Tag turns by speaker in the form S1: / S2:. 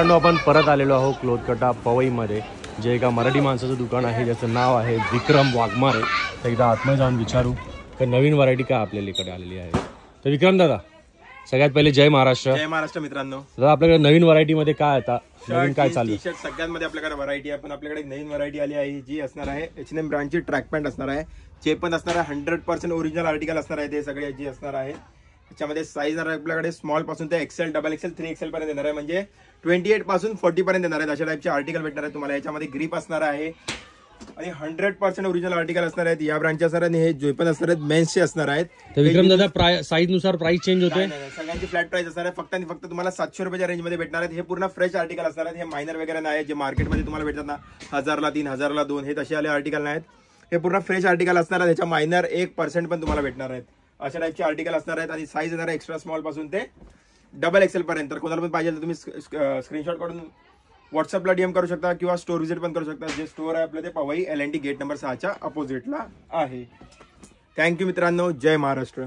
S1: आपण परत आलेलो आहोत क्लोथकटा पवईमध्ये, जे एका मराठी माणसाचं दुकान आहे ज्याचं नाव आहे विक्रम वाघमारे. तर एकदा आतमध्ये जाऊन विचारू तर नवीन व्हरायटी काय आपल्याकडे आलेली आहे. तर विक्रम दादा, सगळ्यात पहिले जय महाराष्ट्र.
S2: जय महाराष्ट्र मित्रांनो.
S1: दादा, आपल्याकडे नवीन व्हरायटी मध्ये काय आता नवीन काय चालू आहे?
S2: टी-शर्ट सगळ्यांमध्ये आपल्याकडे व्हरायटी आहे, पण आपल्याकडे एक नवीन व्हरायटी आली आहे जी असणार आहे H&M ब्रँडची ट्रॅक पॅन्ट असणार आहे. जे पण असणार आहे 100% ओरिजिनल आर्टिकल असणार आहे. ते सगळे जी असणार आहे त्याच्यामध्ये साईज आपल्याकडे स्मॉल पासून ते XL, XXL, 3XL पर्यंत येणार आहे. म्हणजे 28 पासून 40 पर्यंत येणार आहेत. अशा टाईपचे आर्टिकल भेटणार आहे तुम्हाला. याच्यामध्ये ग्रिप असणार आहे आणि 100% ओरिजिनल आर्टिकल असणार आहेत. या ब्रँडचे असणार आणि हे जे पण असणार आहेत मेन्सचे असणार आहेत.
S1: तर विक्रम दादा, साईज नुसार प्राइस चेंज होते?
S2: सगळ्यांची फ्लॅट प्राइस असणार आहे. फक्त आणि फक्त तुम्हाला 700 रुपयाच्या रेंज मध्ये भेटणार आहेत. हे पूर्ण फ्रेश आर्टिकल असणार आहेत. हे मायनर वगैरे नाही जे मार्केटमध्ये तुम्हाला भेटतात ना 1000ला 3, 1000ला 2, हे तसे आले आर्टिकल नाहीत. हे पूर्ण फ्रेश आर्टिकल असणार आहेत. ह्याच्या मायनर 1% पण तुम्हाला भेटणार आहेत. अशा टाईपचे आर्टिकल असणार आहेत आणि साईज येणार आहे एक्स्ट्रा स्मॉल पासून ते XXL पर्यंत. तर कोणाला पण पाहिजे तर तुम्ही स्क्रीनशॉट काढून व्हॉट्सअपला DM करू शकता किंवा स्टोर व्हिजिट पण करू शकता. जे स्टोर आहे आपलं ते पवई LNT गेट नंबर 6च्या अपोजिटला आहे. थँक्यू मित्रांनो. जय महाराष्ट्र.